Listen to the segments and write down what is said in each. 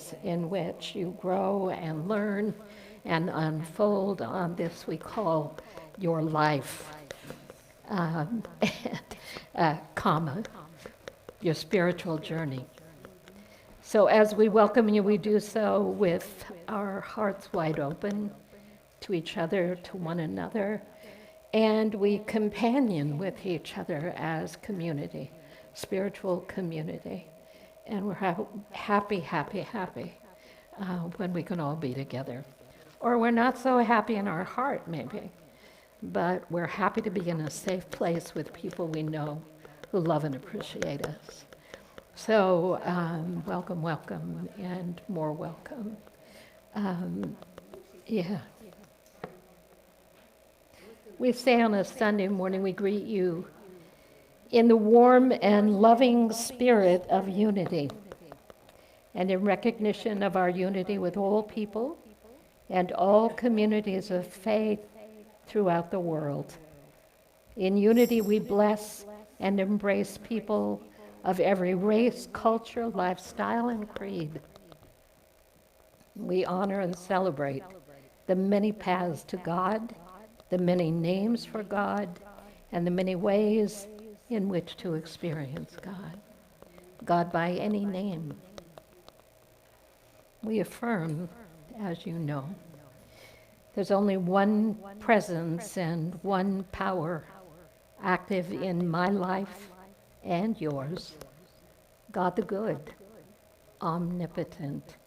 ways in which you grow and learn and unfold on this we call your life, and, comma, your spiritual journey. So as we welcome you, we do so with our hearts wide open to each other, to one another, and we companion with each other as community, spiritual community. And we're happy, happy, happy when we can all be together. Or we're not so happy in our heart, maybe, but we're happy to be in a safe place with people we know who love and appreciate us. So welcome, welcome, and more welcome. Yeah. We say on a Sunday morning, we greet you in the warm and loving spirit of unity, and in recognition of our unity with all people and all communities of faith throughout the world. In unity, we bless and embrace people of every race, culture, lifestyle, and creed. We honor and celebrate the many paths to God, the many names for God, and the many ways in which to experience God. God by any name. We affirm, as you know, there's only one presence and one power active in my life and yours, God the good, omnipotent.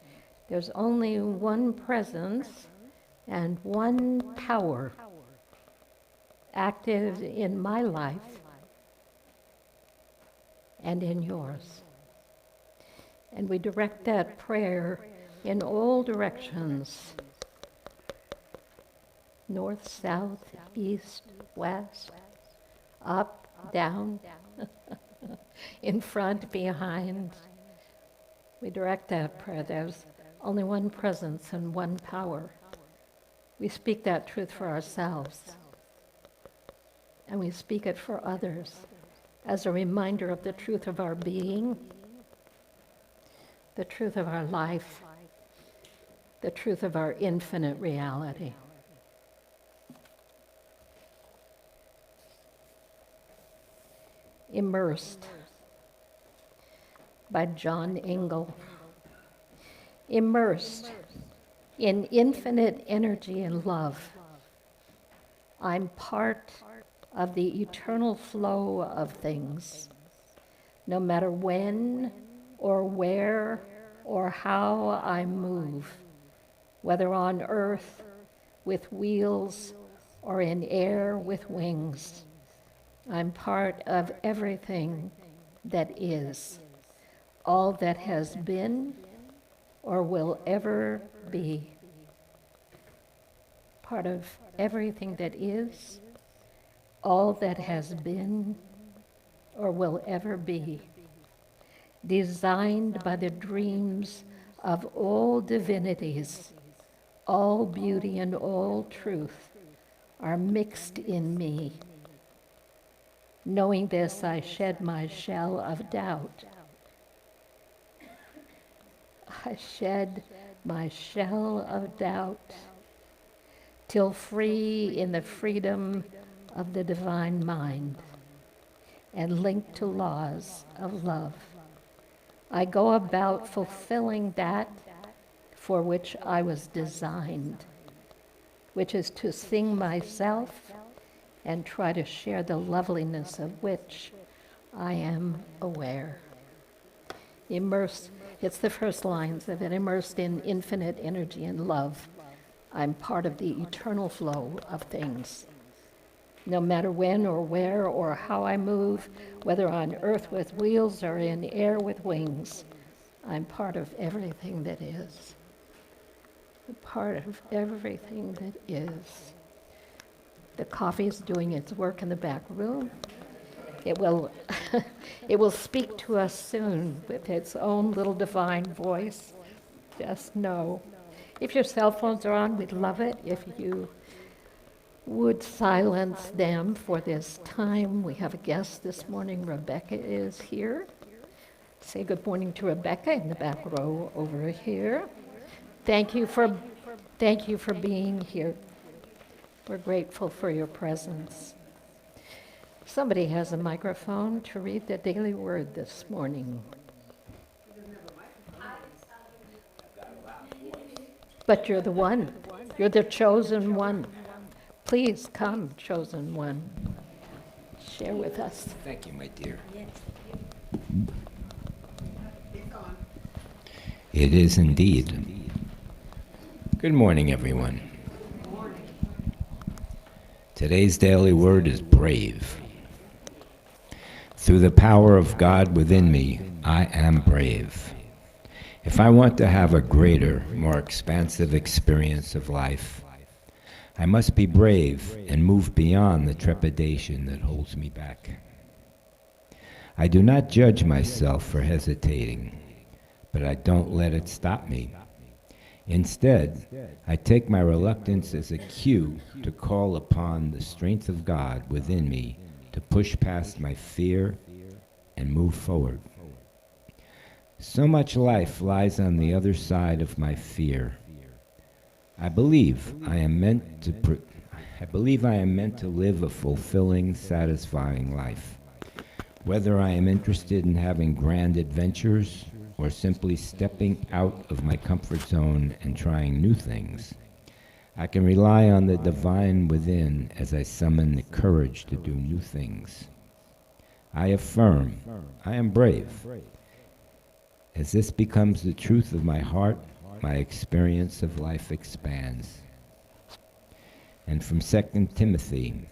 There's only one presence and one power active in my life and in yours. And we direct that prayer in all directions, north, south, east, west, up, down, in front, behind. We direct that prayer. There's only one presence and one power. We speak that truth for ourselves, and we speak it for others as a reminder of the truth of our being, the truth of our life, the truth of our infinite reality. Immersed by John Engel. Immersed in infinite energy and love. I'm part of the eternal flow of things, no matter when or where or how I move, whether on earth with wheels or in air with wings. I'm part of everything that is, all that has been or will ever be. Part of everything that is, all that has been or will ever be. Designed by the dreams of all divinities, all beauty and all truth are mixed in me. Knowing this, I shed my shell of doubt. I shed my shell of doubt till free in the freedom of the divine mind and linked to laws of love. I go about fulfilling that for which I was designed, which is to sing myself and try to share the loveliness of which I am aware. Immersed, it's the first lines of it, immersed in infinite energy and love. I'm part of the eternal flow of things. No matter when or where or how I move, whether on earth with wheels or in air with wings, I'm part of everything that is. A part of everything that is. The coffee is doing its work in the back room. It will, it will speak to us soon with its own little divine voice. Just know. If your cell phones are on, we'd love it if you would silence them for this time. We have a guest this morning. Rebecca is here. Say good morning to Rebecca in the back row over here. Thank you for being here. We're grateful for your presence. Somebody has a microphone to read the daily word this morning. But you're the one. You're the chosen one. Please come, chosen one. Share with us. Thank you, my dear. It is indeed. Good morning, everyone. Today's daily word is brave. Through the power of God within me, I am brave. If I want to have a greater, more expansive experience of life, I must be brave and move beyond the trepidation that holds me back. I do not judge myself for hesitating, but I don't let it stop me. Instead, I take my reluctance as a cue to call upon the strength of God within me to push past my fear and move forward. So much life lies on the other side of my fear. I believe I am meant to live a fulfilling, satisfying life. Whether I am interested in having grand adventures or simply stepping out of my comfort zone and trying new things, I can rely on the divine within as I summon the courage to do new things. I affirm I am brave. As this becomes the truth of my heart, my experience of life expands. And from 2 Timothy,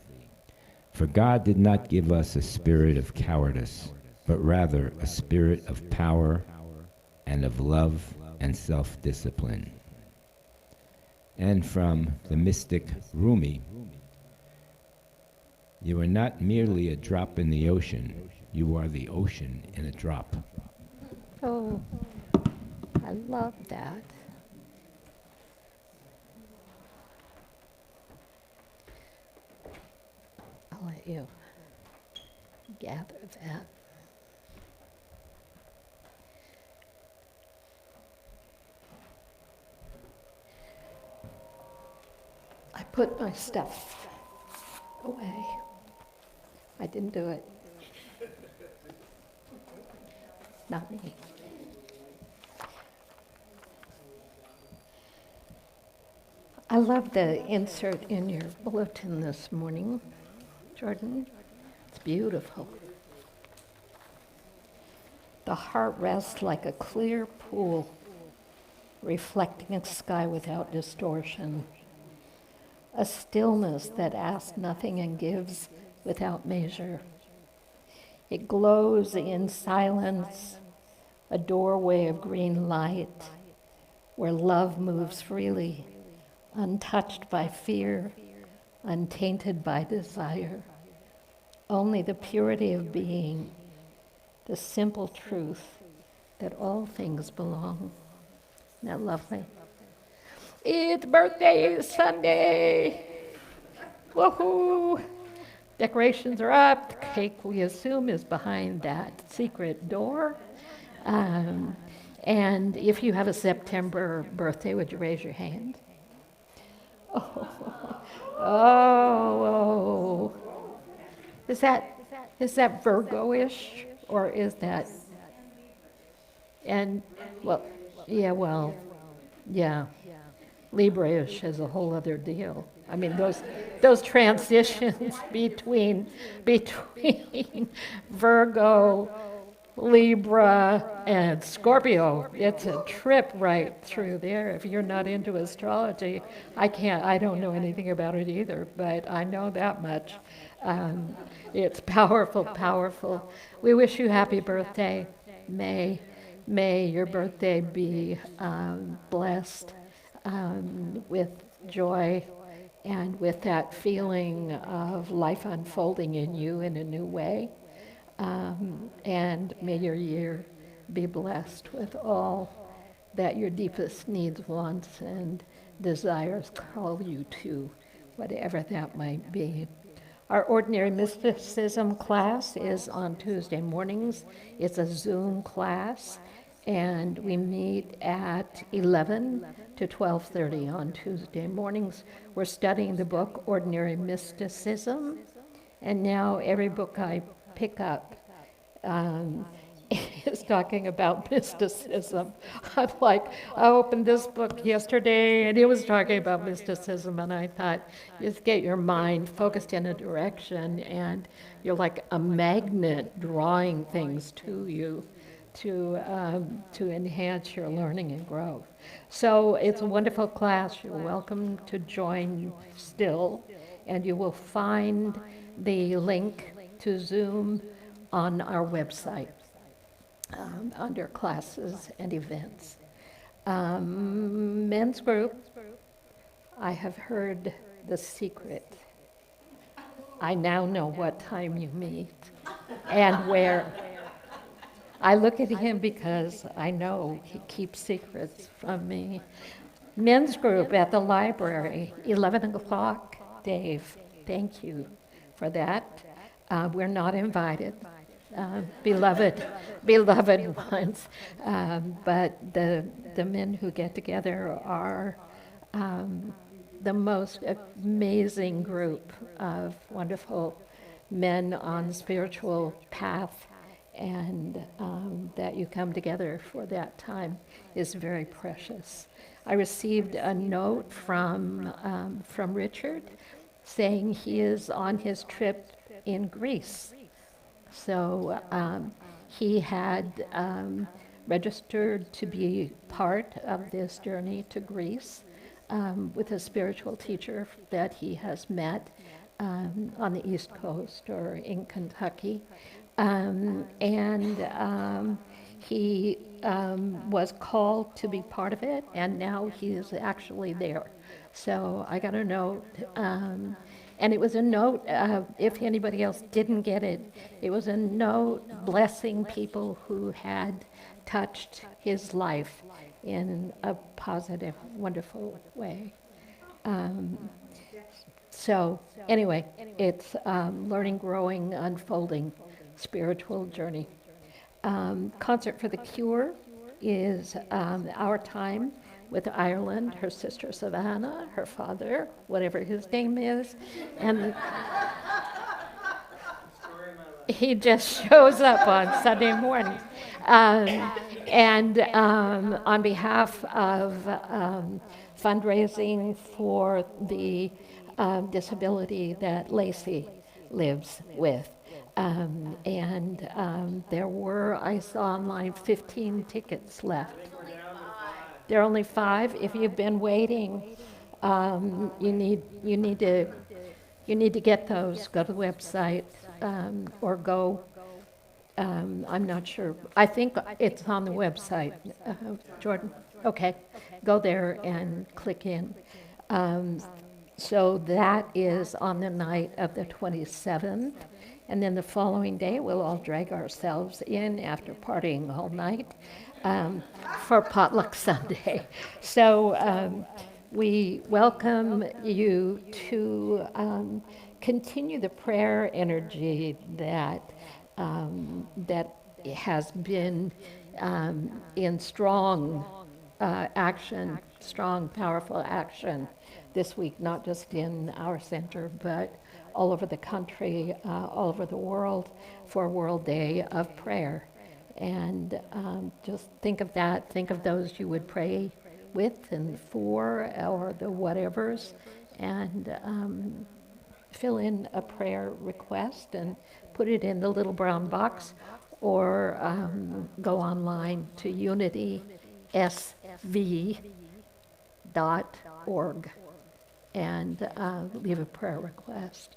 for God did not give us a spirit of cowardice, but rather a spirit of power and of love and self-discipline. And from the mystic Rumi, you are not merely a drop in the ocean, you are the ocean in a drop. Oh, I love that. I'll let you gather that. I put my stuff away. I didn't do it. Not me. I love the insert in your bulletin this morning, Jordan. It's beautiful. The heart rests like a clear pool, reflecting a sky without distortion. A stillness that asks nothing and gives without measure. It glows in silence, a doorway of green light, where love moves freely, untouched by fear, untainted by desire. Only the purity of being, the simple truth that all things belong. Isn't that lovely? It's birthday Sunday. Woohoo! Decorations are up. The cake, we assume, is behind that secret door. And if you have a September birthday, would you raise your hand? Oh. Is that Virgo-ish, or is that? And yeah. Libra-ish is a whole other deal. I mean, those transitions between Virgo, Libra, and Scorpio, it's a trip right through there. If you're not into astrology, I don't know anything about it either, but I know that much. It's powerful, powerful. We wish you happy birthday, May. May your birthday be blessed with joy and with that feeling of life unfolding in you in a new way. And may your year be blessed with all that your deepest needs, wants, and desires call you to, whatever that might be. Our ordinary mysticism class is on Tuesday mornings. It's a Zoom class, and we meet at 11 to 12:30 on Tuesday mornings. We're studying the book Ordinary Mysticism, and now every book I pick up um, is talking about mysticism. I'm like, I opened this book yesterday and it was talking about mysticism, and I thought, just get your mind focused in a direction, and you're like a magnet drawing things to you to enhance your learning and growth. So it's a wonderful class. You're welcome to join still, and you will find the link to Zoom on our website under classes and events. Men's group, I have heard the secret. I now know what time you meet and where. I look at him because I know he keeps secrets from me. Men's group at the library, 11 o'clock. Dave, thank you for that. We're not invited, beloved ones, but the men who get together are the most amazing group of wonderful men on spiritual path, and that you come together for that time is very precious. I received a note from Richard saying he is on his trip in Greece. So he had registered to be part of this journey to Greece with a spiritual teacher that he has met on the East Coast or in Kentucky. He was called to be part of it, and now he is actually there. So I got a note, and it was a note, if anybody else didn't get it, it was a note blessing people who had touched his life in a positive, wonderful way. So anyway, it's learning, growing, unfolding spiritual journey. Concert for the Cure is our time with Ireland, her sister Savannah, her father, whatever his name is, and he just shows up on Sunday mornings. On behalf of fundraising for the disability that Lacey lives with. There were, I saw online, 15 tickets left. There are only 5. If you've been waiting, you need to get those. Go to the website or go. I'm not sure. I think it's on the website. Jordan, okay, go there and click in. So that is on the night of the 27th. And then the following day, we'll all drag ourselves in after partying all night for Potluck Sunday. So we welcome you to continue the prayer energy that has been in strong action, strong, powerful action this week, not just in our center, but all over the country, all over the world, for World Day of Prayer. And just think of that. Think of those you would pray with and for, or the whatevers, and fill in a prayer request and put it in the little brown box, or go online to unitysv.org and leave a prayer request.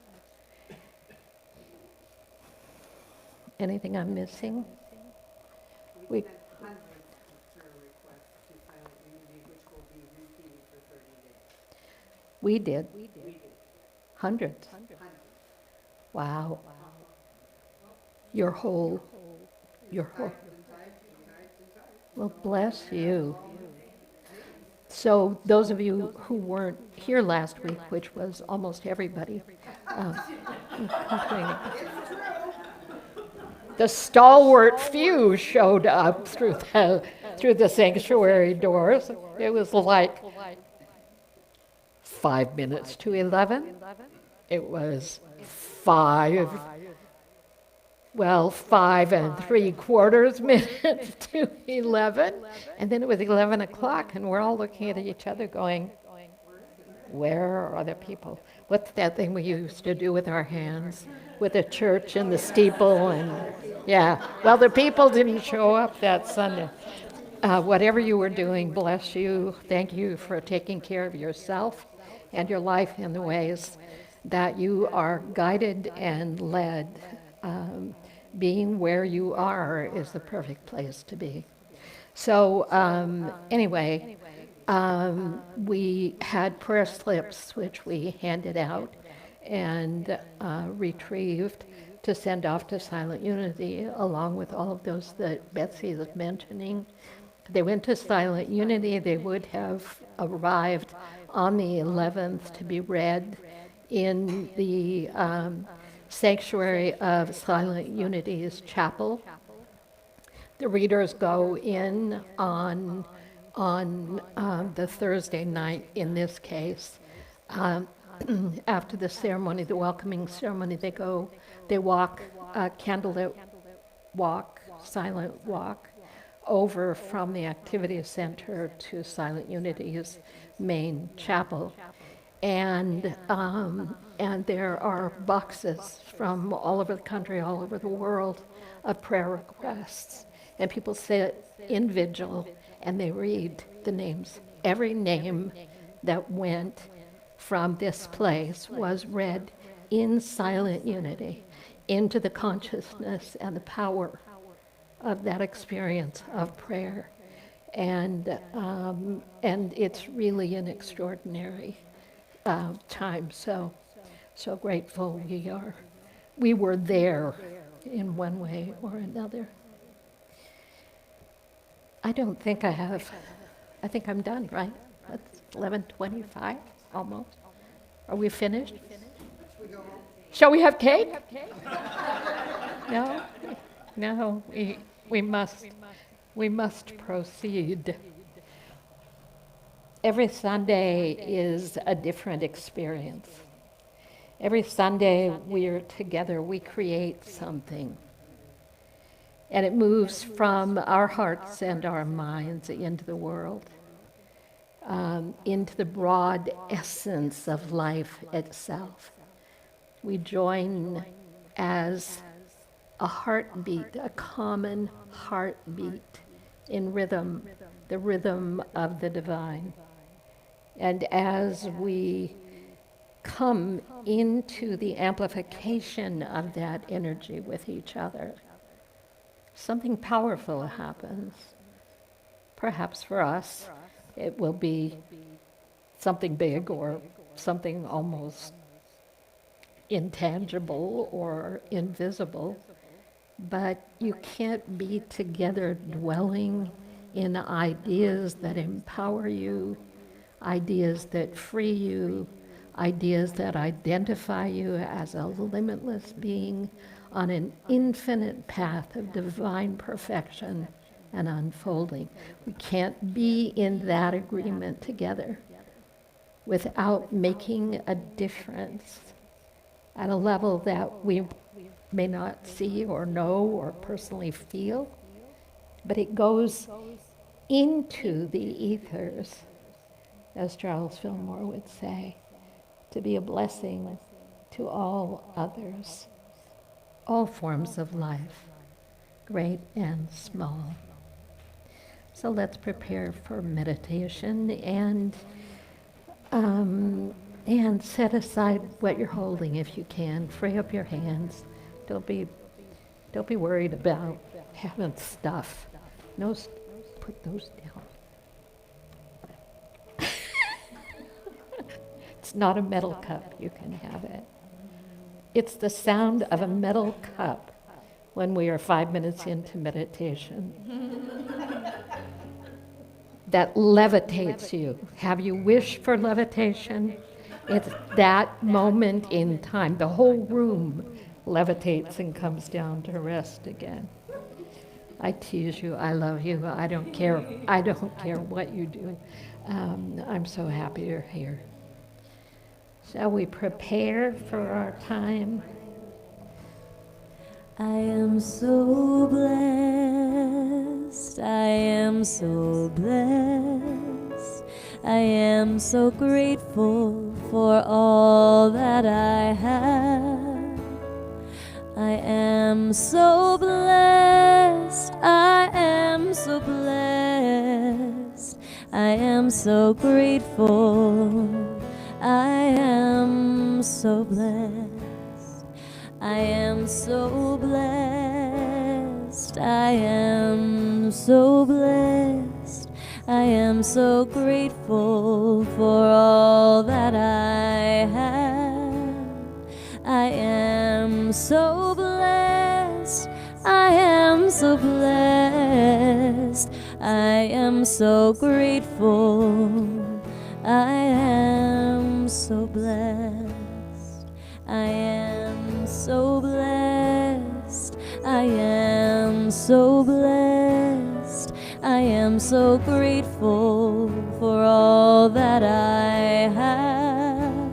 Anything I'm missing? We Hundreds of prayer requests to Silent Unity, which will be repeated for 30 days. We did. We did. Hundreds. Hundreds. Wow. Your whole. Well, bless you. So those of you who weren't here last week, which was almost everybody, complaining. The stalwart few showed up through the sanctuary doors. It was like 5 minutes to 11. It was 5 and 3/4 minutes to 11. And then it was 11 o'clock, and we're all looking at each other going, where are the people? What's that thing we used to do with our hands, with the church and the steeple? And yeah, well, the people didn't show up that Sunday. Whatever you were doing, bless you. Thank you for taking care of yourself and your life in the ways that you are guided and led. Being where you are is the perfect place to be. So anyway, we had prayer slips which we handed out and retrieved to send off to Silent Unity, along with all of those that Betsy is mentioning. They went to Silent Unity. They would have arrived on the 11th to be read in the sanctuary of Silent Unity's chapel. The readers go in on the Thursday night in this case. After the ceremony, the welcoming ceremony, they walk a candlelit walk, silent walk, over from the activity center to Silent Unity's main chapel. And there are boxes from all over the country, all over the world, of prayer requests. And people sit in vigil and they read the names. Every name that went from this place was read in Silent Unity into the consciousness and the power of that experience of prayer. And it's really an extraordinary time. So grateful we were there in one way or another. I don't think I think I'm done, right? It's 11:25, almost. Are we finished? Shall we have cake? No, we must proceed. Every Sunday is a different experience. Every Sunday we're together, we create something. And it moves from our hearts and our minds into the world, into the broad essence of life itself. We join as a heartbeat, a common heartbeat in rhythm, the rhythm of the divine. And as we come into the amplification of that energy with each other, something powerful happens. Perhaps for us, it will be something big or something almost intangible or invisible. But you can't be together dwelling in ideas that empower you, ideas that free you, ideas that identify you as a limitless being on an infinite path of divine perfection and unfolding. We can't be in that agreement together without making a difference at a level that we may not see or know or personally feel, but it goes into the ethers, as Charles Fillmore would say, to be a blessing to all others, all forms of life, great and small. So let's prepare for meditation and set aside what you're holding if you can. Free up your hands. Don't be worried about having stuff. No, put those down. It's not a metal cup. You can have it. It's the sound of a metal cup when we are 5 minutes into meditation that levitates you. Have you wished for levitation? It's that moment in time. The whole room levitates and comes down to rest again. I tease you. I love you. I don't care. I don't care what you do. I'm so happy you're here. Shall we prepare for our time? I am so blessed. I am so blessed. I am so grateful for all that I have. I am so blessed. I am so blessed. I am so grateful. I am so blessed. I am so blessed. I am so blessed. I am so grateful for all that I have. I am so blessed. I am so blessed. I am so grateful. I am so blessed. I am so blessed. I am so blessed. I am so grateful for all that I have.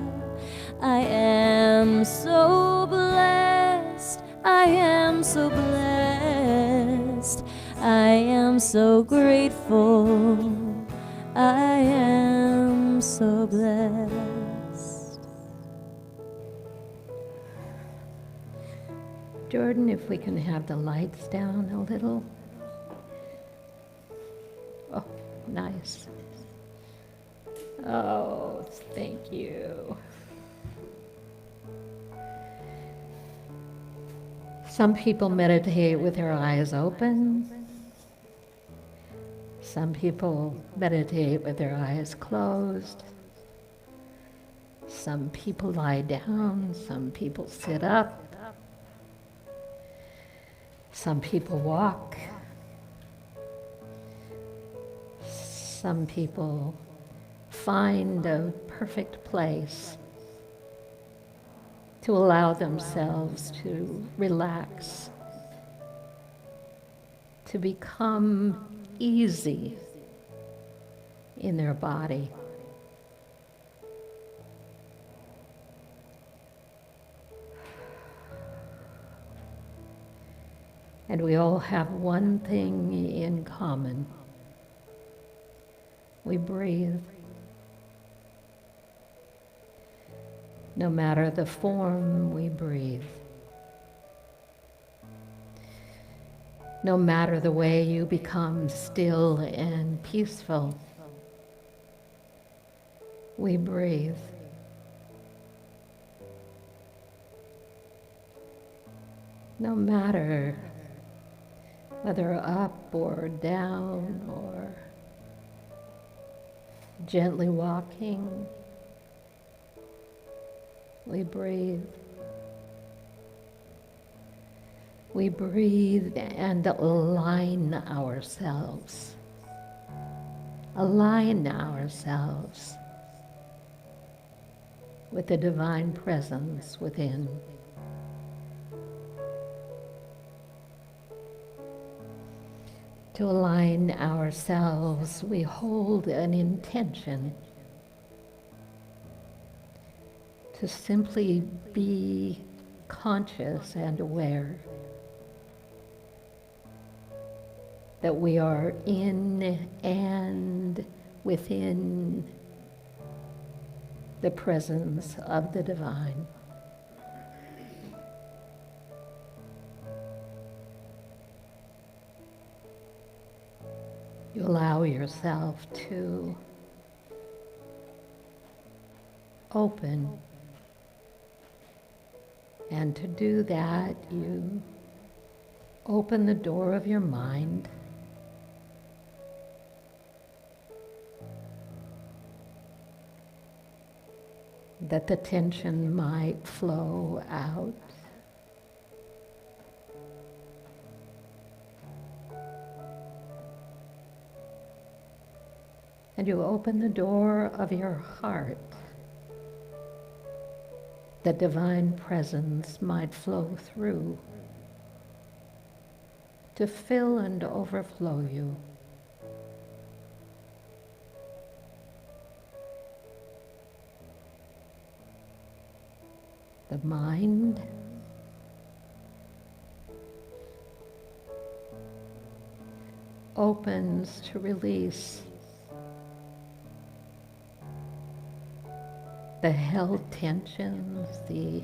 I am so blessed. I am so blessed. I am so grateful. I am so blessed. Jordan, if we can have the lights down a little. Oh, nice. Oh, thank you. Some people meditate with their eyes open. Some people meditate with their eyes closed. Some people lie down. Some people sit up. Some people walk. Some people find a perfect place to allow themselves to relax, to become easy in their body. And we all have one thing in common. We breathe. No matter the form, we breathe. No matter the way you become still and peaceful, we breathe. No matter whether up or down or gently walking, we breathe. We breathe and align ourselves. Align ourselves with the divine presence within. To align ourselves, we hold an intention to simply be conscious and aware that we are in and within the presence of the divine. You allow yourself to open, and to do that, you open the door of your mind. That the tension might flow out. And you open the door of your heart that divine presence might flow through to fill and overflow you. The mind opens to release the held tensions, the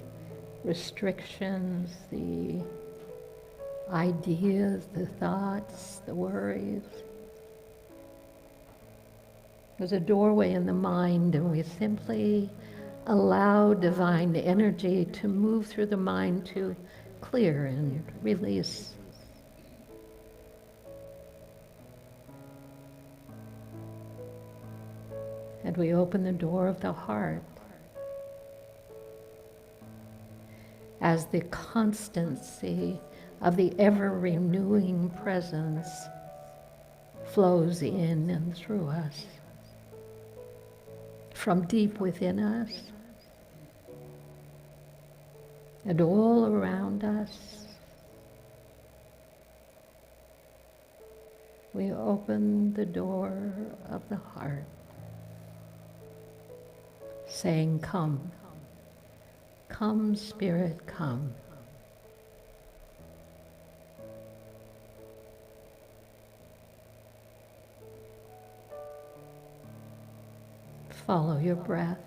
restrictions, the ideas, the thoughts, the worries. There's a doorway in the mind, and we simply allow divine energy to move through the mind to clear and release. And we open the door of the heart as the constancy of the ever-renewing presence flows in and through us, from deep within us and all around us. We open the door of the heart, saying, "Come, come, Spirit, come." Follow your breath.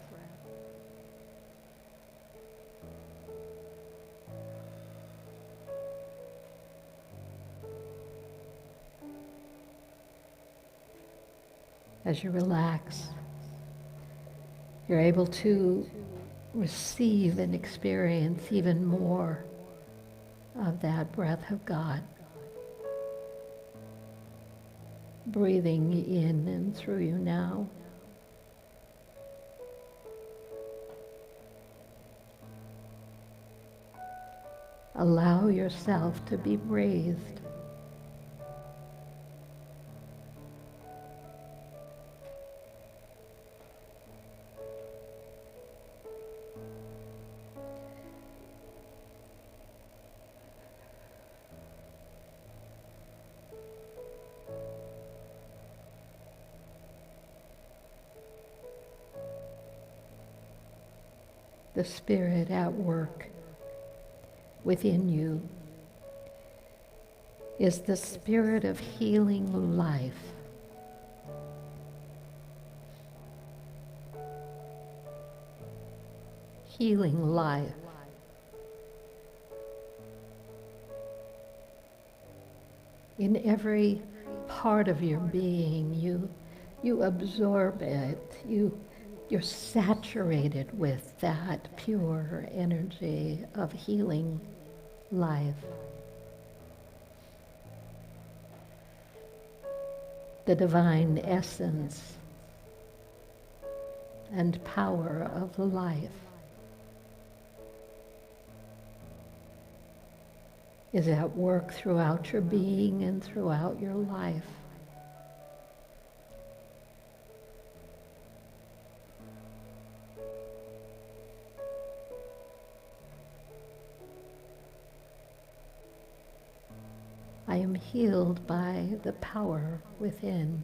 As you relax, you're able to receive and experience even more of that breath of God, breathing in and through you now. Allow yourself to be breathed. The Spirit at work within you is the spirit of healing life. Healing life. In every part of your being, you absorb it. You're saturated with that pure energy of healing life. The divine essence and power of life is at work throughout your being and throughout your life. I am healed by the power within.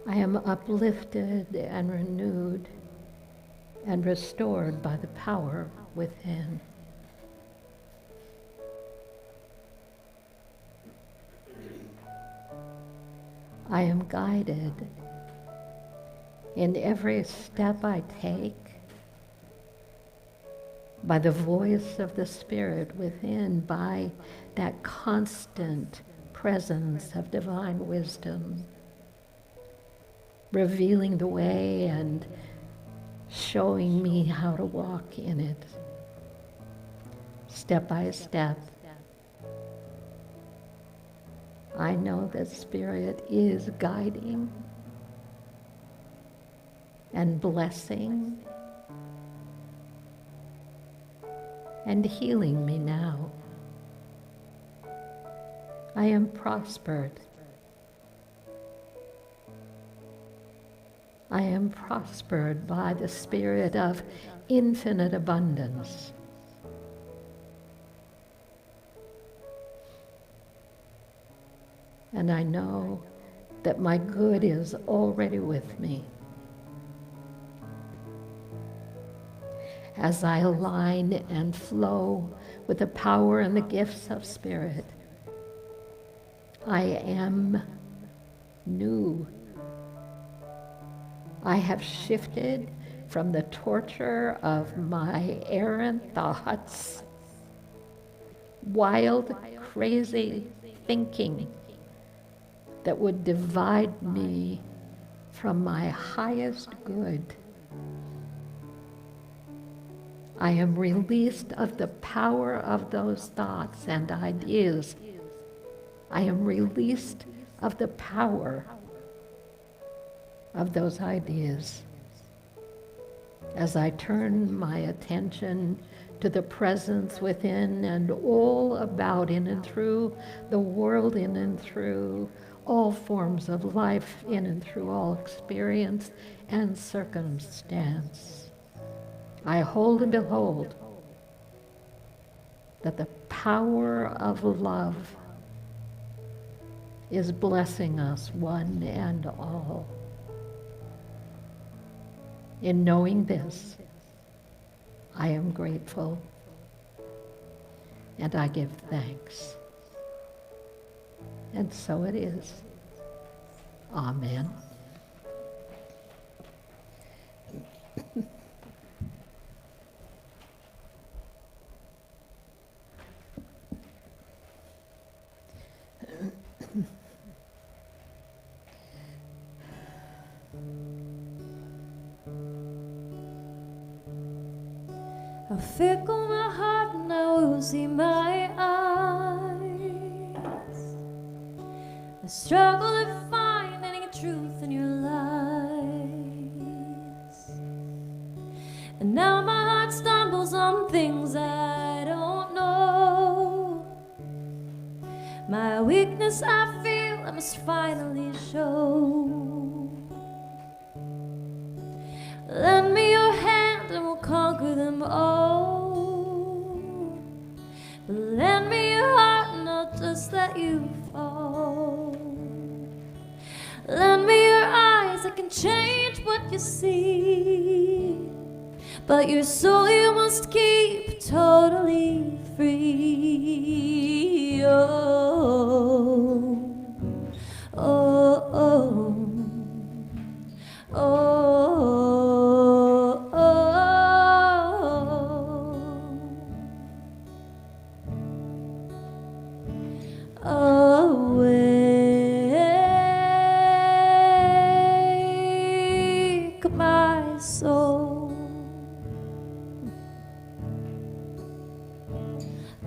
I am uplifted and renewed and restored by the power within. I am guided in every step I take by the voice of the Spirit within, by that constant presence of divine wisdom, revealing the way and showing me how to walk in it, step by step. I know that Spirit is guiding and blessing and healing me now. I am prospered I am prospered by the Spirit of infinite abundance. And I know that my good is already with me. As I align and flow with the power and the gifts of Spirit, I am new. I have shifted from the torture of my errant thoughts, wild, crazy thinking that would divide me from my highest good. I am released of the power of those thoughts and ideas. I am released of the power of those ideas. As I turn my attention to the presence within and all about in and through the world, in and through all forms of life, in and through all experience and circumstance, I hold and behold that the power of love is blessing us one and all. In knowing this, I am grateful and I give thanks. And so it is. Amen. How fickle my heart and how woozy my eyes. I struggle to find any truth in your lies. And now my heart stumbles on things I don't know. My weakness I feel I must finally show. Lend me your hand and we'll conquer them all. But lend me your heart and I'll just let you fall. Lend me your eyes, I can change what you see. But your soul you must keep totally free. Oh, oh, oh, oh, oh, oh, awake my soul.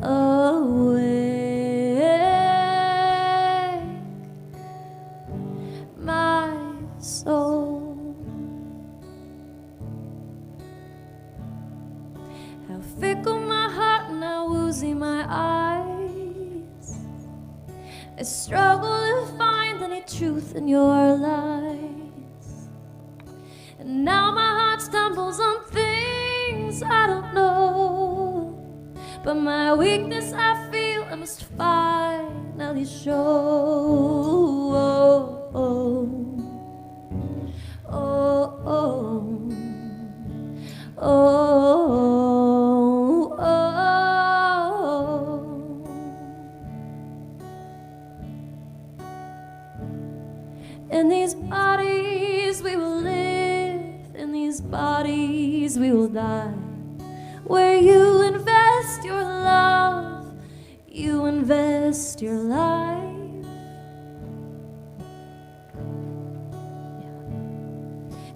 Awake my soul. How fickle my heart and how woozy my eyes. I struggle to find any truth in your lies. And now my heart stumbles on things I don't know. But my weakness I feel I must finally show. Oh, oh, oh, oh, oh, oh. In these bodies we will live, in these bodies we will die. Where you invest your love, you invest your life.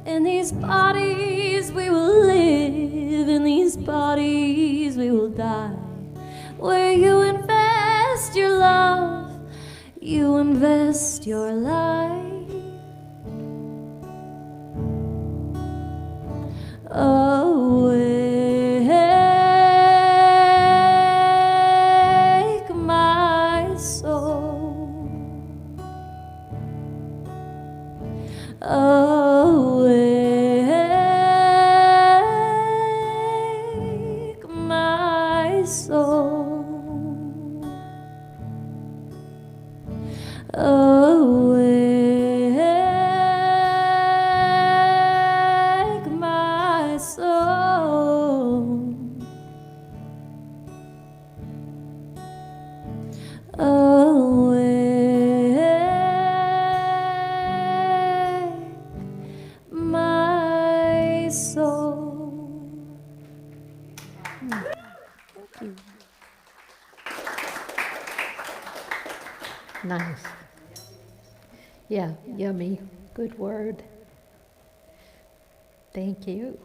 In these bodies we will live, in these bodies we will die. Where you invest your love, you invest your life. Awake my soul. Awake Awake my soul. Awake my soul. Nice. Yeah, yummy. Good word. Thank you.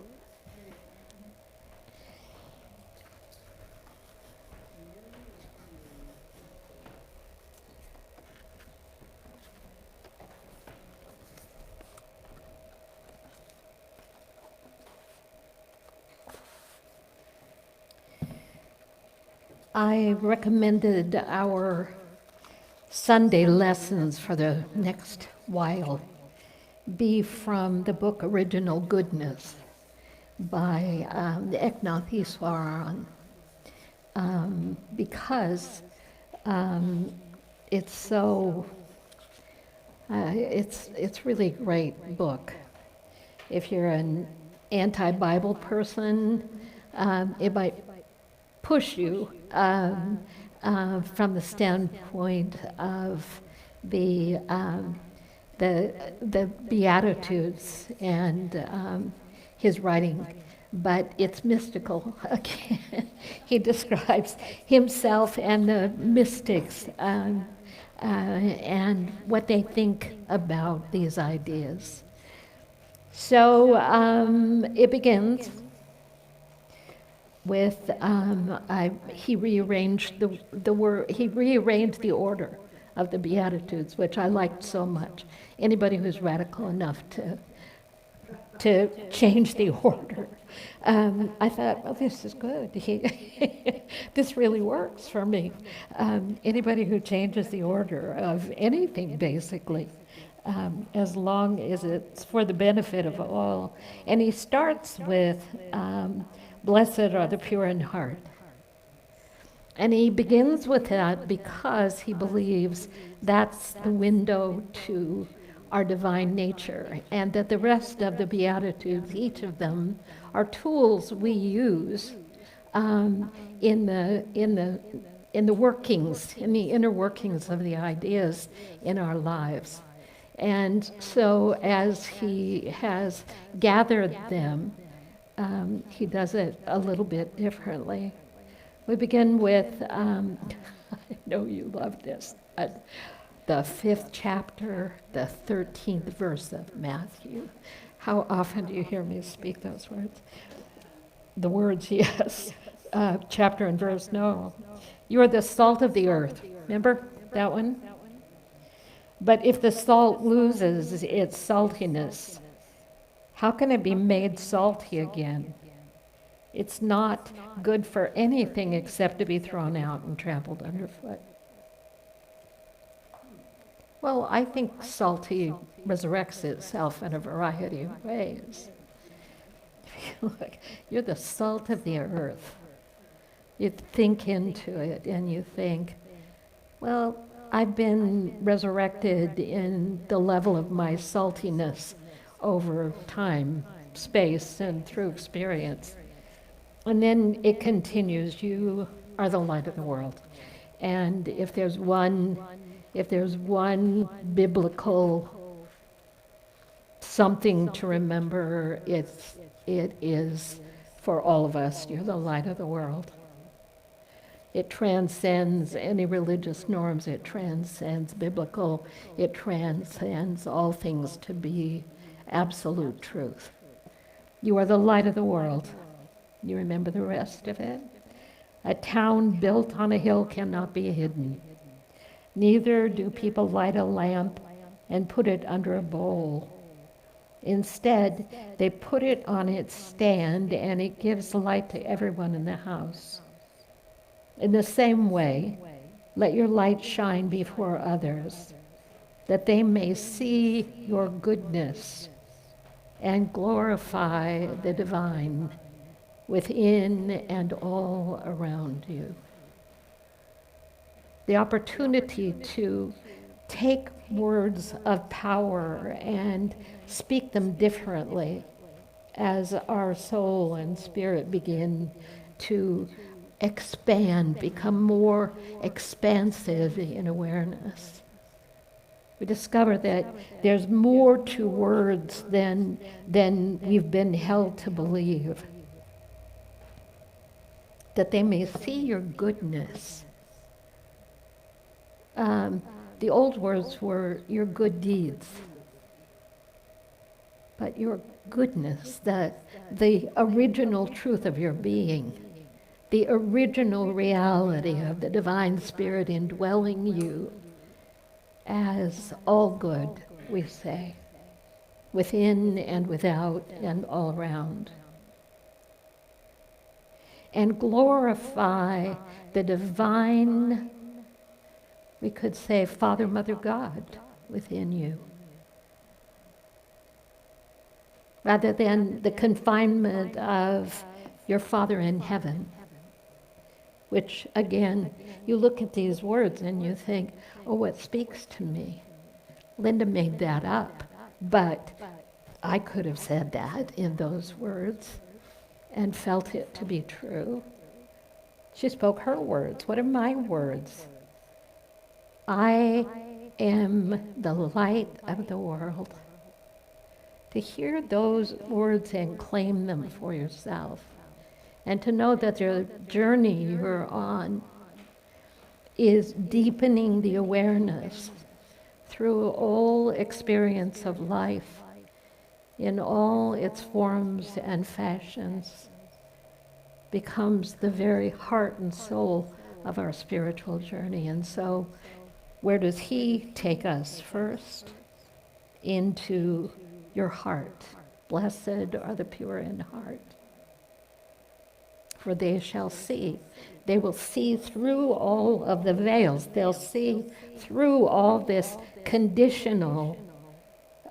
I recommended our Sunday lessons for the next while be from the book Original Goodness by Eknath Easwaran, because it's so, it's really a great book. If you're an anti-Bible person, it might push you from the standpoint of the Beatitudes and his writing, but it's mystical. Again, he describes himself and the mystics and what they think about these ideas. So it begins with he rearranged the word. He rearranged the order of the Beatitudes, which I liked so much. Anybody who's radical enough to change the order, I thought, oh, this is good. This really works for me. Anybody who changes the order of anything, basically, as long as it's for the benefit of all. And he starts with, blessed are the pure in heart. And he begins with that because he believes that's the window to our divine nature, and that the rest of the Beatitudes, each of them, are tools we use in the workings, in the inner workings of the ideas in our lives. And so as he has gathered them, he does it a little bit differently. We begin with, I know you love this, the 5th chapter, the 13th verse of Matthew. How often do you hear me speak those words? The words, yes. Chapter and verse, no. You are the salt of the earth. Remember that one? But if the salt loses its saltiness, how can it be made salty again? It's not good for anything except to be thrown out and trampled underfoot. Well, I think salty resurrects itself in a variety of ways. Look, you're the salt of the earth. You think into it and you think, well, I've been resurrected in the level of my saltiness over time, space, and through experience. And then it continues, you are the light of the world. And if there's one biblical something to remember, it is for all of us, you're the light of the world. It transcends any religious norms, it transcends biblical, it transcends all things to be absolute truth. You are the light of the world. You remember the rest of it? A town built on a hill cannot be hidden. Neither do people light a lamp and put it under a bowl. Instead, they put it on its stand and it gives light to everyone in the house. In the same way, let your light shine before others, that they may see your goodness and glorify the divine within and all around you. The opportunity to take words of power and speak them differently as our soul and spirit begin to expand, become more expansive in awareness. We discover that there's more to words than we've been held to believe. That they may see your goodness. The old words were your good deeds. But your goodness, the original truth of your being, the original reality of the divine spirit indwelling you as all good, we say, within and without and all around. And glorify the divine, we could say, Father, Mother, God within you. Rather than the confinement of your Father in heaven, which, again, you look at these words and you think, oh, it speaks to me. Linda made that up, but I could have said that in those words and felt it to be true. She spoke her words. What are my words? I am the light of the world. To hear those words and claim them for yourself, and to know that the journey you're on is deepening the awareness through all experience of life in all its forms and fashions, becomes the very heart and soul of our spiritual journey. And so, where does he take us first? Into your heart. Blessed are the pure in heart, for they shall see. They will see through all of the veils. They'll see through all this conditional,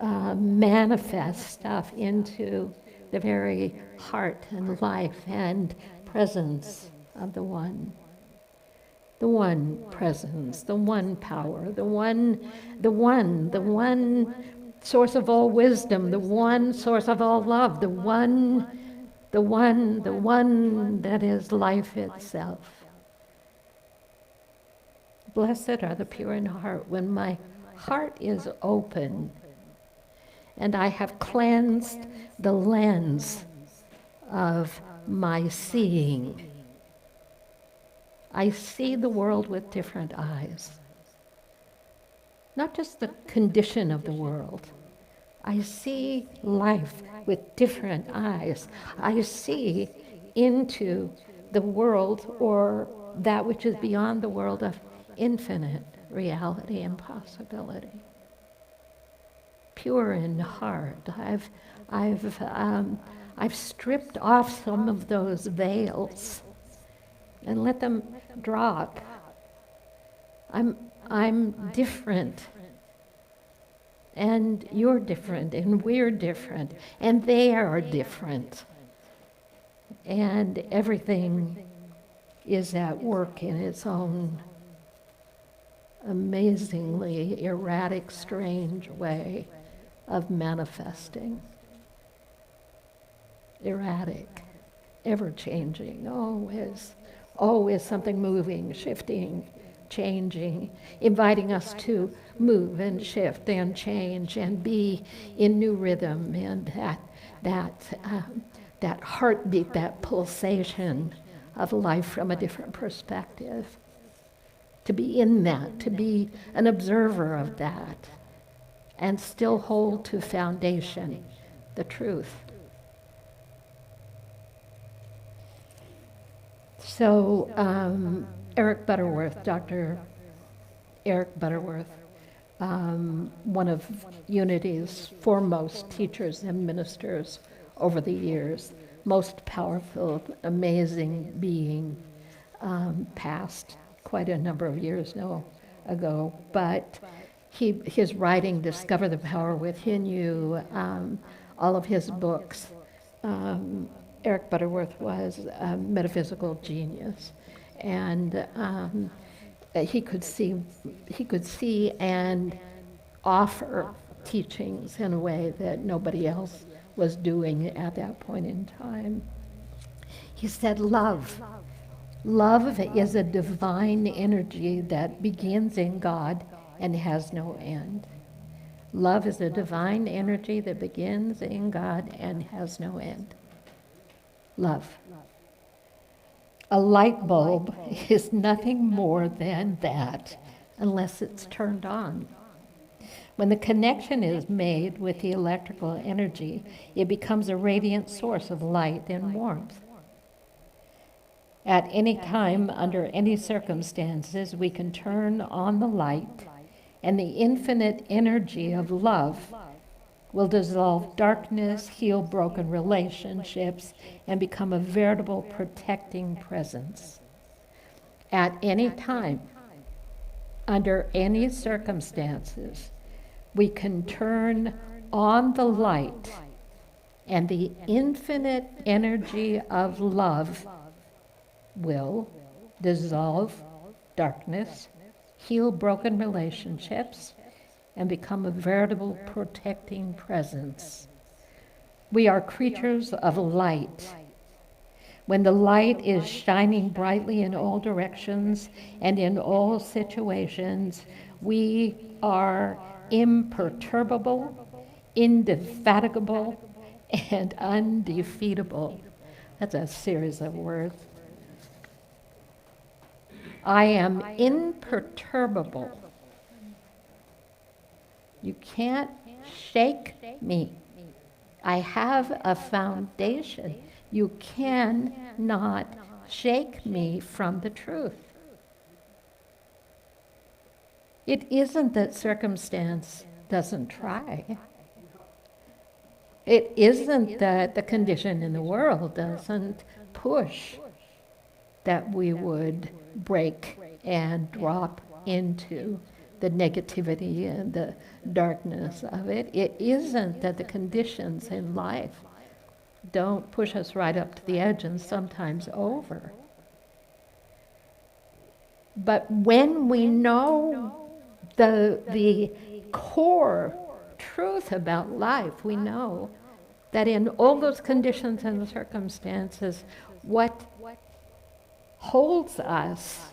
manifest stuff into the very heart and life and presence of the one. The one presence, the one power, the one source of all wisdom, the one source of all love, the one that is life itself. Blessed are the pure in heart. When my heart is open and I have cleansed the lens of my seeing, I see the world with different eyes. Not just the condition of the world. I see life with different eyes. I see into the world, or that which is beyond the world, of infinite reality and possibility. Pure in heart. I've stripped off some of those veils and let them drop. I'm different, and you're different, and we're different, and they are different. And everything is at work in its own amazingly erratic, strange way of manifesting. Erratic, ever-changing, always something moving, shifting, changing, inviting us to move and shift and change and be in new rhythm, and that heartbeat, that pulsation of life from a different perspective. To be in that, to be an observer of that, and still hold to foundation, the truth. So, Eric Butterworth, Dr. Eric Butterworth, one of Unity's foremost teachers and ministers over the years, most powerful, amazing being, passed quite a number of years ago, but his writing, Discover the Power Within You, all of his books, Eric Butterworth was a metaphysical genius. And he could see and offer teachings in a way that nobody else was doing at that point in time. He said, love. Love is a divine energy that begins in God and has no end. Love is a divine energy that begins in God and has no end. Love. A light bulb is nothing more than that unless it's turned on. When the connection is made with the electrical energy, it becomes a radiant source of light and warmth. At any time, under any circumstances, we can turn on the light, and the infinite energy of love will dissolve darkness, heal broken relationships, and become a veritable protecting presence. At any time, under any circumstances, we can turn on the light, and the infinite energy of love will dissolve darkness, heal broken relationships, and become a veritable protecting presence. We are creatures of light. When the light is shining brightly in all directions and in all situations, we are imperturbable, indefatigable, and undefeatable. That's a series of words. I am imperturbable. You can't shake me. I have a foundation. You cannot shake me from the truth. It isn't that circumstance doesn't try. It isn't that the condition in the world doesn't push that we would break and drop into the negativity and the darkness of it. It isn't that the conditions in life don't push us right up to the edge and sometimes over. But when we know the core truth about life, we know that in all those conditions and circumstances, what holds us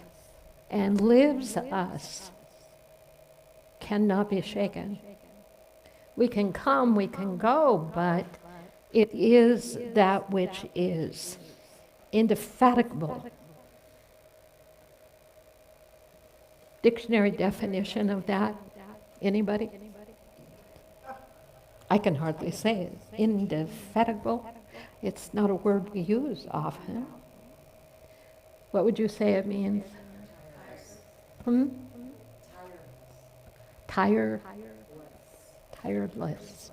and lives us cannot be shaken. We can come, we can go, but it is that which is indefatigable. Dictionary definition of that? Anybody? I can hardly say it. Indefatigable. It's not a word we use often. What would you say it means? Tiredless.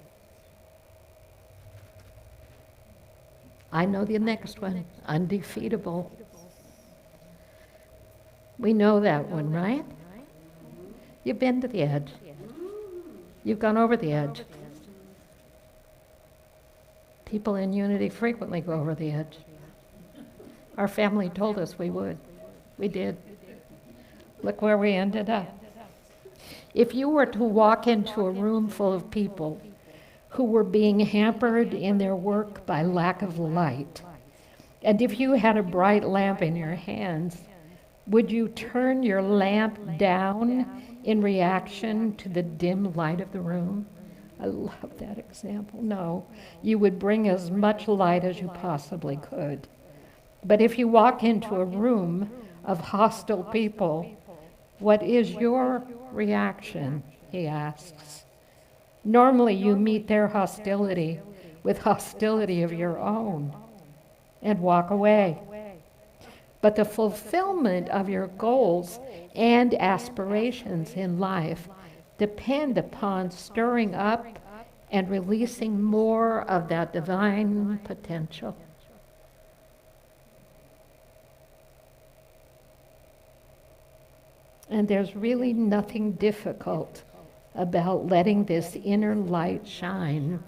I know the next one, undefeatable. We know that one, right? You've been to the edge. You've gone over the edge. People in unity frequently go over the edge. Our family told us we would. We did. Look where we ended up. If you were to walk into a room full of people who were being hampered in their work by lack of light, and if you had a bright lamp in your hands, would you turn your lamp down in reaction to the dim light of the room? I love that example. No, you would bring as much light as you possibly could. But if you walk into a room of hostile people, what is your reaction, he asks. Normally you meet their hostility with hostility of your own and walk away. But the fulfillment of your goals and aspirations in life depend upon stirring up and releasing more of that divine potential. And there's really nothing difficult about letting this inner light shine.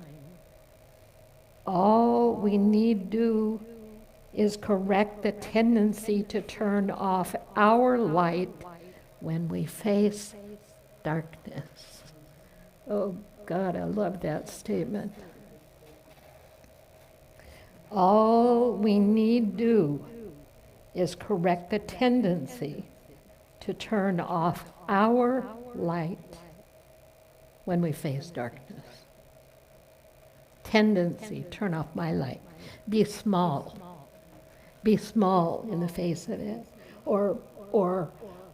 All we need do is correct the tendency to turn off our light when we face darkness. Oh God, I love that statement. All we need do is correct the tendency to turn off our light when we face darkness. Tendency, turn off my light. Be small. Be small in the face of it. Or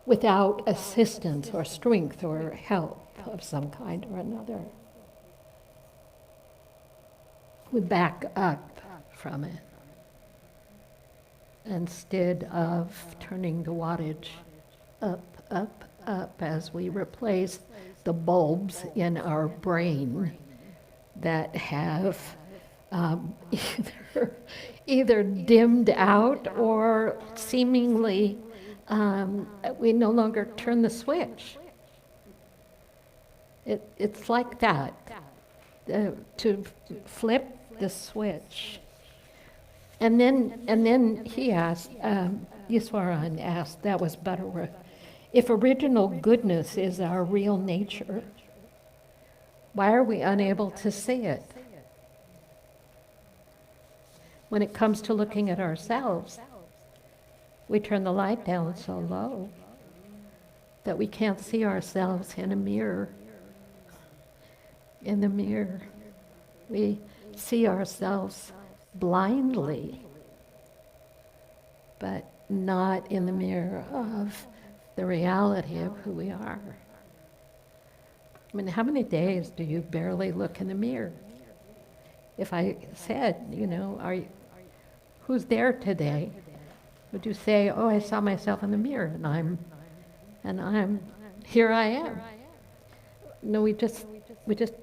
without assistance or strength or help of some kind or another. We back up from it instead of turning the wattage up, up, up as we replace the bulbs in our brain that have either dimmed out or seemingly we no longer turn the switch. It's like that, to flip the switch. And then he asked, Yiswaran asked, that was Butterworth, if original goodness is our real nature, why are we unable to see it? When it comes to looking at ourselves, we turn the light down so low that we can't see ourselves in a mirror. In the mirror, we see ourselves blindly, but not in the mirror of the reality of who we are. I mean, how many days do you barely look in the mirror? If I said, who's there today? Would you say, oh, I saw myself in the mirror and I'm here I am? No, we just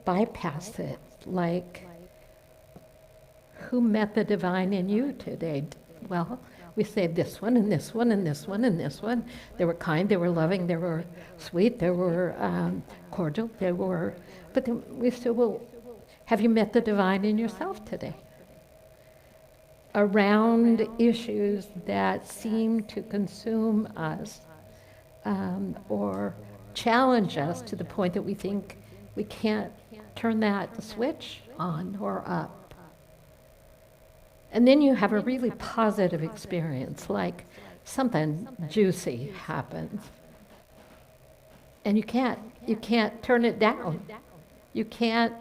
bypass it, like, who met the divine in you today? Well, we say this one and this one and this one and this one. They were kind, they were loving, they were sweet, they were cordial, but then we still will, have you met the divine in yourself today? Around issues that seem to consume us or challenge us to the point that we think we can't turn that switch on or up. And then you have a really positive experience, like something juicy happens. And you can't turn it down. You can't,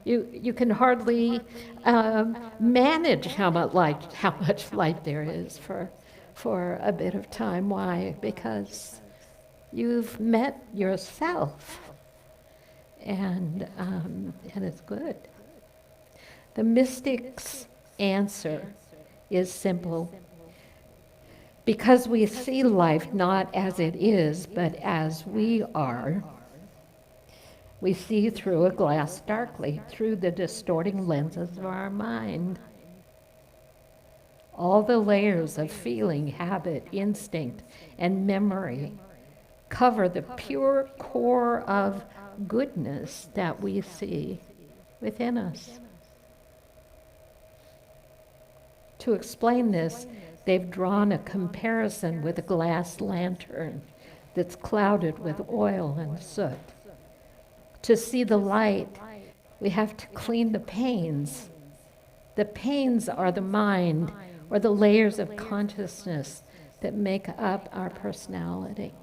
you can hardly manage how much light there is for a bit of time. Why? Because you've met yourself, and it's good. The mystic's answer is simple. Because we see life not as it is, but as we are, we see through a glass darkly, through the distorting lenses of our mind. All the layers of feeling, habit, instinct, and memory cover the pure core of goodness that we see within us. To explain this, they've drawn a comparison with a glass lantern that's clouded with oil and soot. To see the light, we have to clean the panes. The panes are the mind, or the layers of consciousness that make up our personality.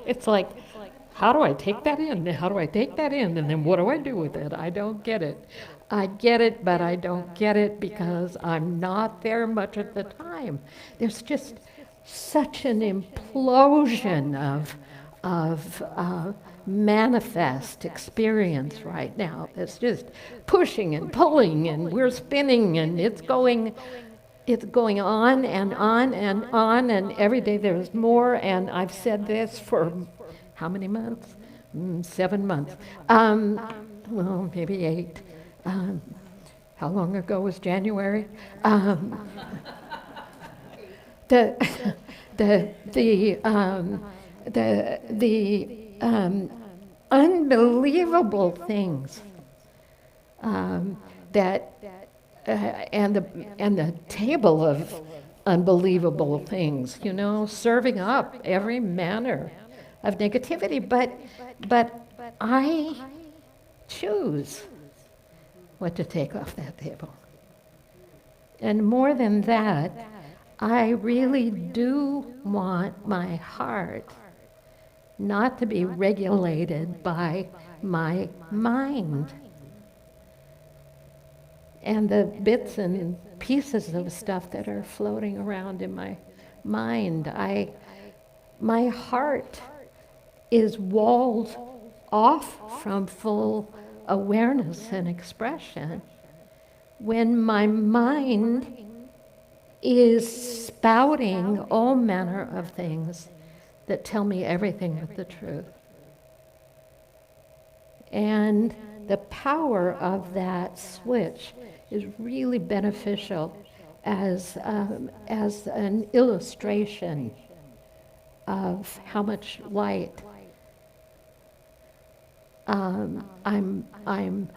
It's like, how do I take that in? How do I take that in? And then what do I do with it? I don't get it. I get it, but I don't get it because I'm not there much at the time. There's just such an implosion of manifest experience right now. It's just pushing and pulling, and we're spinning, and it's going on and on and on, and every day there's more. And I've said this for how many months? 7 months. Well, maybe 8. How long ago was January? The unbelievable things that and the table of unbelievable things, serving up every manner of negativity. But I choose what to take off that table. And more than that, I really do want my heart not to be regulated by my mind. And the bits and pieces of stuff that are floating around in my mind, my heart is walled off from full awareness and expression when my mind is spouting all manner of things that tell me everything but the truth. And the power of that switch is really beneficial as an illustration of how much light I'm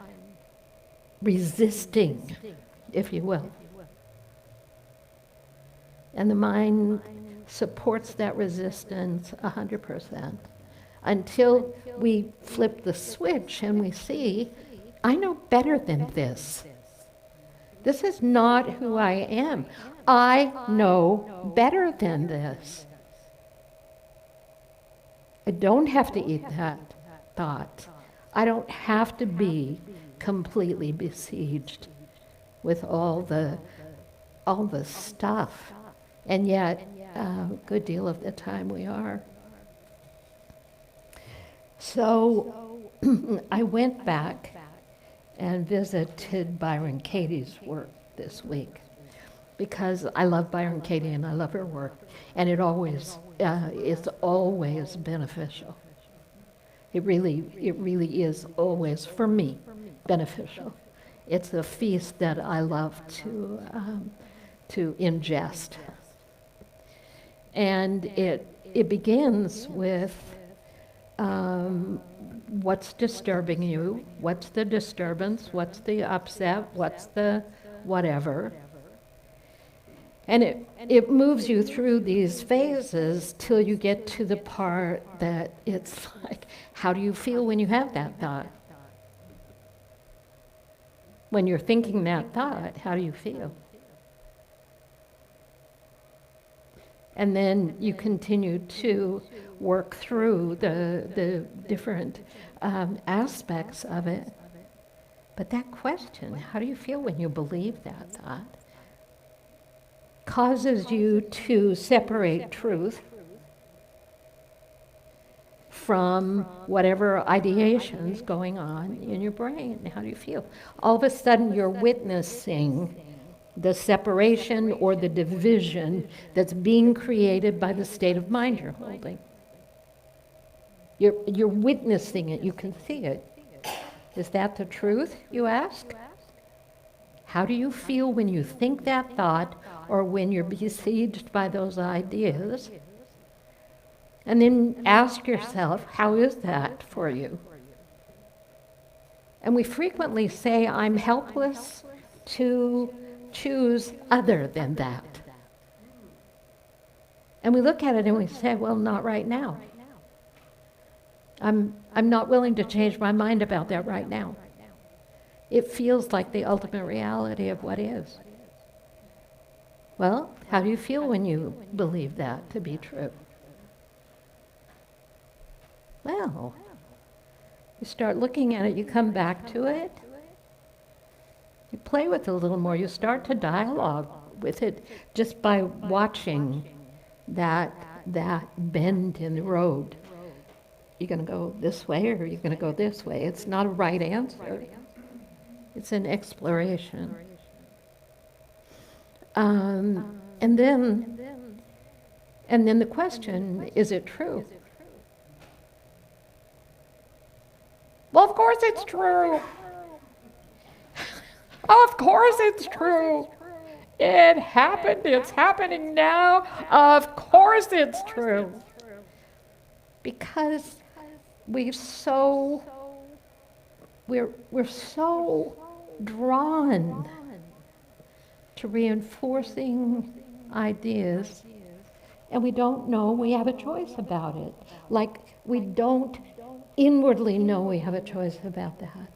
resisting, if you will. And the mind supports that resistance 100% until we flip the switch and we see, I know better than this. This is not who I am. I know better than this. I don't have to eat that thought. I don't have to be completely besieged with all the stuff. And yet, a good deal of the time we are. So I went back and visited Byron Katie's work this week because I love Byron Katie and I love her work, and it's always beneficial. It really is always, for me, beneficial. It's a feast that I love to ingest. And it begins with what's disturbing you, what's the disturbance, what's the upset, what's the whatever. And it moves you through these phases till you get to the part that it's like, how do you feel when you have that thought? When you're thinking that thought, how do you feel? And then you continue to work through the different aspects of it. But that question, how do you feel when you believe that thought, causes you to separate truth from whatever ideation's going on in your brain. How do you feel? All of a sudden you're witnessing the separation or the division that's being created by the state of mind you're holding. You're witnessing it, you can see it. Is that the truth, you ask? How do you feel when you think that thought or when you're besieged by those ideas? And then ask yourself, how is that for you? And we frequently say, I'm helpless to choose other than that. And we look at it and we say, well, not right now. I'm not willing to change my mind about that right now. It feels like the ultimate reality of what is. Well, how do you feel when you believe that to be true? Well, you start looking at it, you come back to it, you play with it a little more, you start to dialogue with it just by watching that bend in the road. You're going to go this way or you're going to go this way. It's not a right answer. It's an exploration. And then the question, is it true? Well, of course it's true. Of course it's true. It happened. It's happening now. Of course it's true. Because we're so drawn to reinforcing ideas, and we don't know we have a choice about it. Like we don't inwardly know we have a choice about that.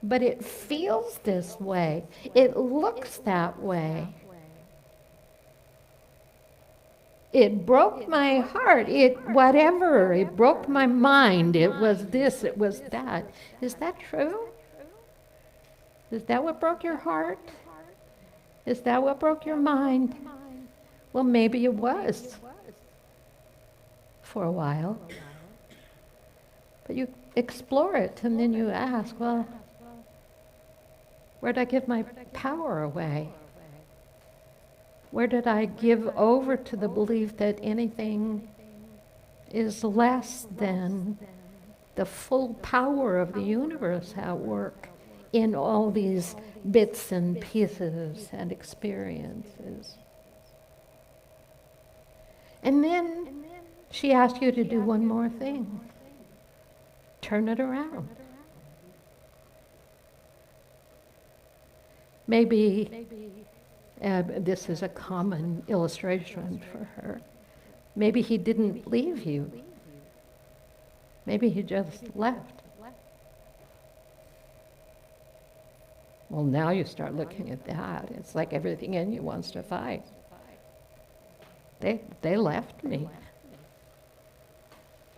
But it feels this way. It looks that way. It broke my heart. Whatever. It broke my mind. It was this, it was that. Is that true? Is that what broke your heart? Is that what broke your mind? Well, maybe it was for a while. But you explore it and then you ask, well, where did I give my power away? Where did I give over to the belief that anything is less than the full power of the universe at work in all these bits and pieces and experiences? And then she asked you to do one more thing. Turn it around. Maybe this is a common illustration for her. Maybe he didn't leave you. Maybe he just left. Well, now you start looking at that. It's like everything in you wants to fight. They left me.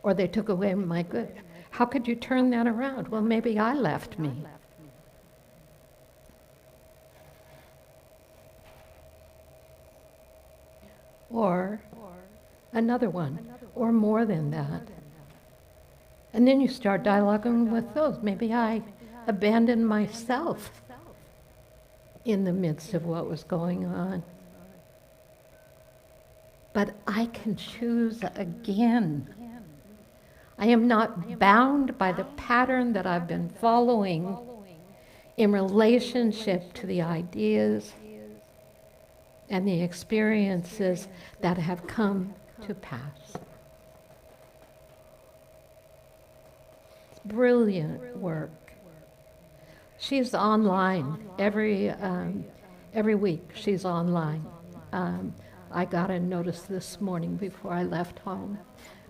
Or they took away my good. How could you turn that around? Well, maybe I left me. Or another one, or more than that. And then you start dialoguing with those. Maybe I abandoned myself in the midst of what was going on. But I can choose again. I am not bound by the pattern that I've been following in relationship to the ideas and the experiences that have come to pass. It's brilliant work. She's online every week. She's online. I got a notice this morning before I left home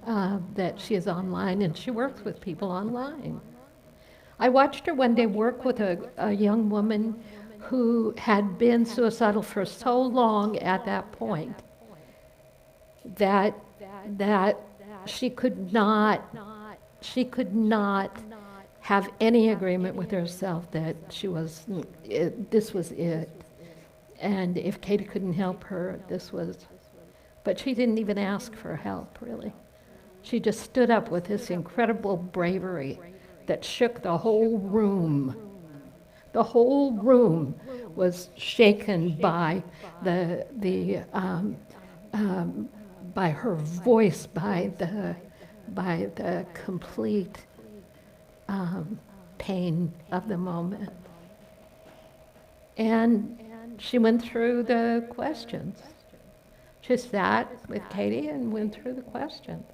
that she is online, and she works with people online. I watched her one day work with a young woman who had been suicidal for so long at that point that she could not have any agreement with herself that this was it. And if Katie couldn't help her, but she didn't even ask for help, really. She just stood up with this incredible bravery that shook the whole room. The whole room was shaken by by her voice, by the complete pain of the moment. And she went through the questions. She sat with Katie and went through the questions.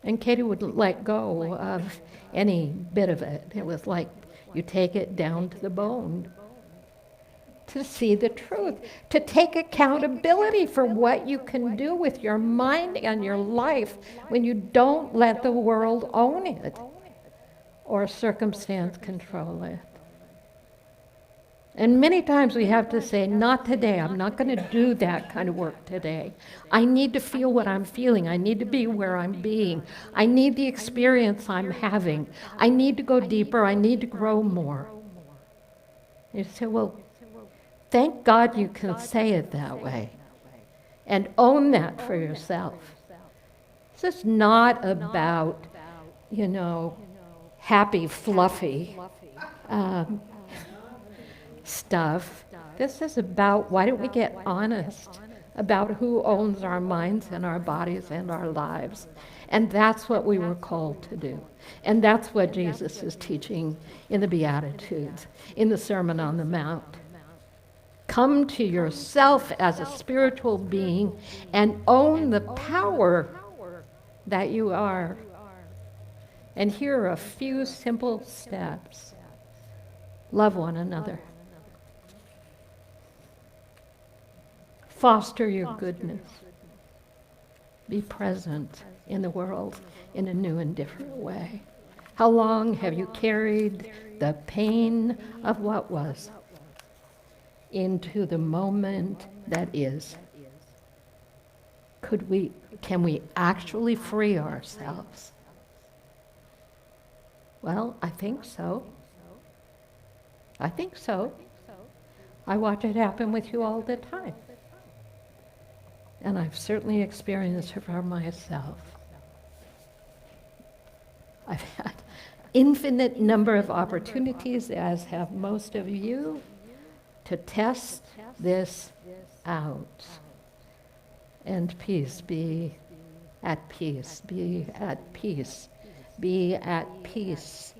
And Katie wouldn't let go of any bit of it. It was like you take it down to the bone to see the truth, to take accountability for what you can do with your mind and your life when you don't let the world own it or circumstance control it. And many times we have to say, not today. I'm not going to do that kind of work today. I need to feel what I'm feeling. I need to be where I'm being. I need the experience I'm having. I need to go deeper. I need to grow more. You say, well, thank God you can say it that way and own that for yourself. This is not about, happy, fluffy stuff. This is about, why don't we get honest about who owns our minds and our bodies and our lives? And that's what we were called to do. And that's what Jesus is teaching in the Beatitudes, in the Sermon on the Mount. Come to yourself as a spiritual being and own the power that you are. And here are a few simple steps. Love one another. Foster your goodness. Be present in the world in a new and different way. How long have you carried the pain of what was into the moment that is? Can we actually free ourselves? Well, I think so. I think so. I watch it happen with you all the time. And I've certainly experienced it for myself. I've had infinite number of opportunities, as have most of you, to test this out. And peace, be at peace, be at peace, be at peace.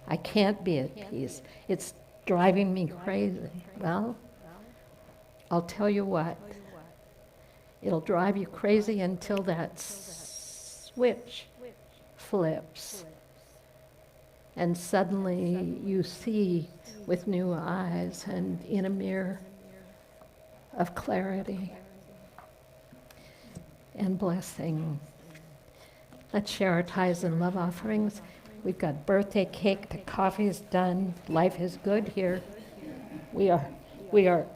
I can't be at peace. It's driving me crazy. Well, I'll tell you what. It'll drive you crazy until that switch flips. And suddenly you see with new eyes and in a mirror of clarity and blessing. Let's share our tithes and love offerings. We've got birthday cake, the coffee's done, life is good here. We are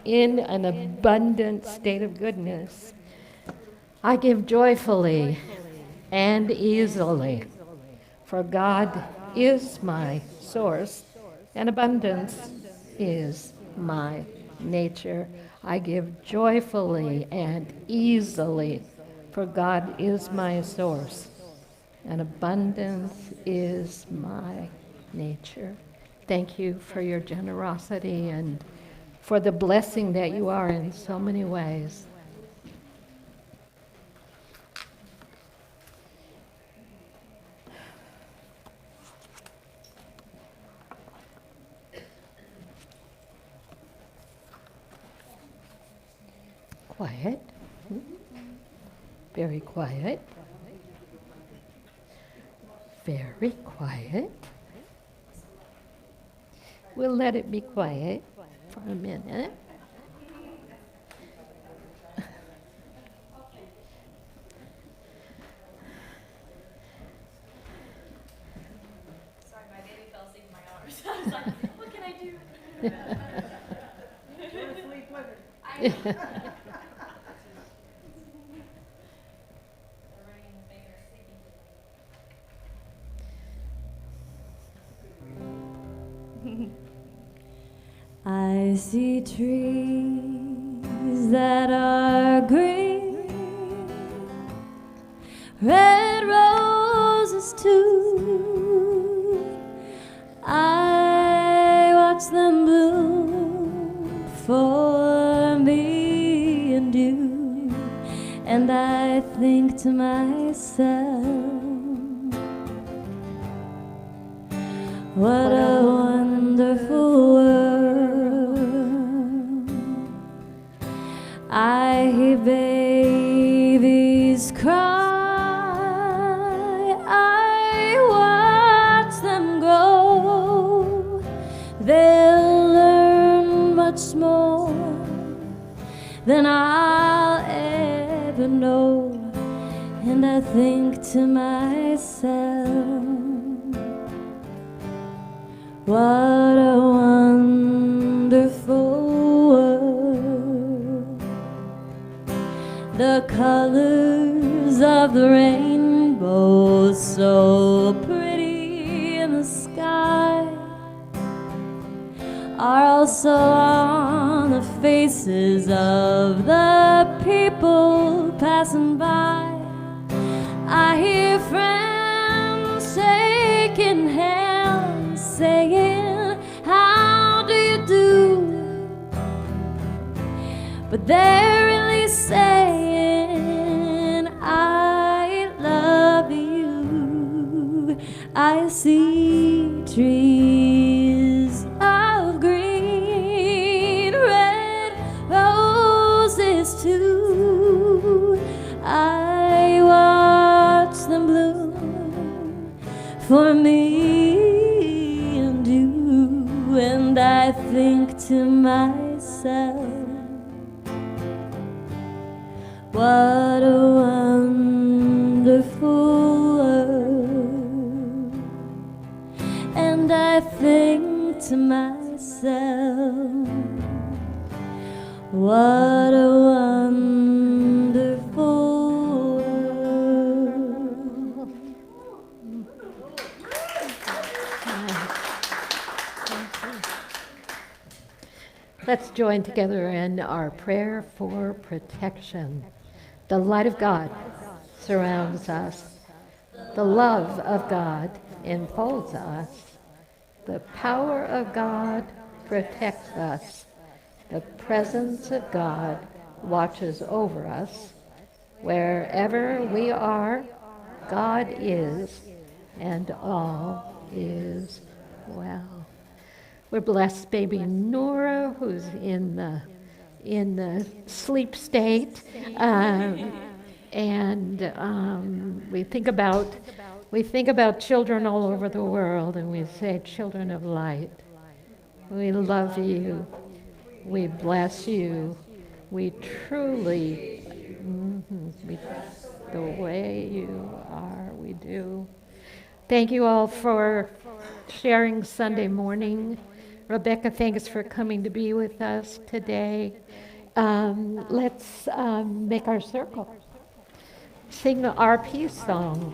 in an abundant state of goodness. I give joyfully and easily, for God is my source, and abundance is my nature. I give joyfully and easily, for God is my source, and abundance is my nature. Thank you for your generosity and for the blessing that you are in so many ways. Quiet. Very quiet. Very quiet. We'll let it be quiet for a minute. Sorry, my baby fell asleep in my arms. I was like, what can I do? Sleep with her. They're running in the finger, sleeping. I see trees that are green, red roses too. I watch them bloom for me and you, and I think to myself, what a wonderful world. I hear babies cry, I watch them grow. They'll learn much more than I'll ever know, and I think to myself, what a wonderful world. The colors of the rainbow, so pretty in the sky, are also on the faces of the people passing by. I hear friends shaking hands, saying, how do you do? But they're really saying, I love you. I see trees of green, red roses too. I watch them bloom for me and you, and I What a wonderful world. And I think to myself, what a wonderful world. Let's join together in our prayer for protection. The light of God surrounds us. The love of God enfolds us. The power of God protects us. The presence of God watches over us. Wherever we are, God is, and all is well. We're blessed baby Nora, who's in the sleep state, and we think about children all over the world, and we say, children of light, we love you, we bless you, we truly, the way you are, we do. Thank you all for sharing Sunday morning. Rebecca, thanks for coming to be with us today. Let's make our circle. Sing our peace song.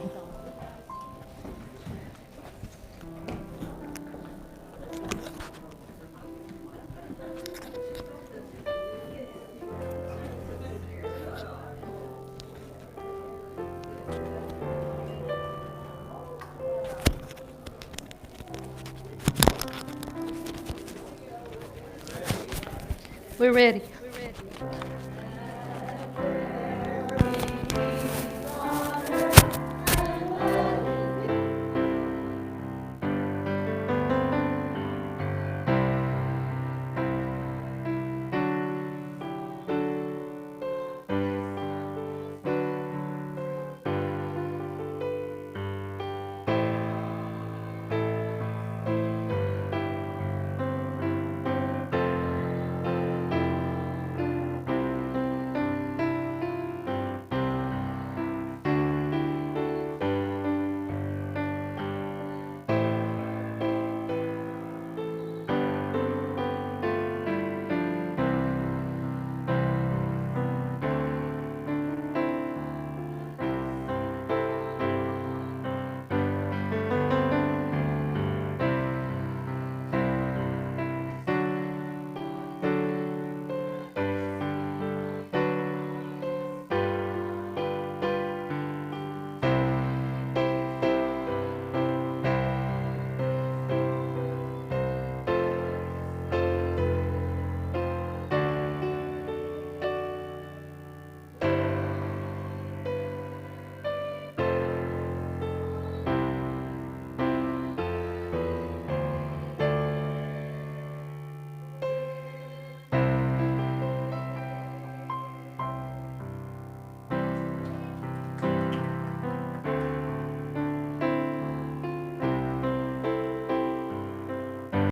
We're ready.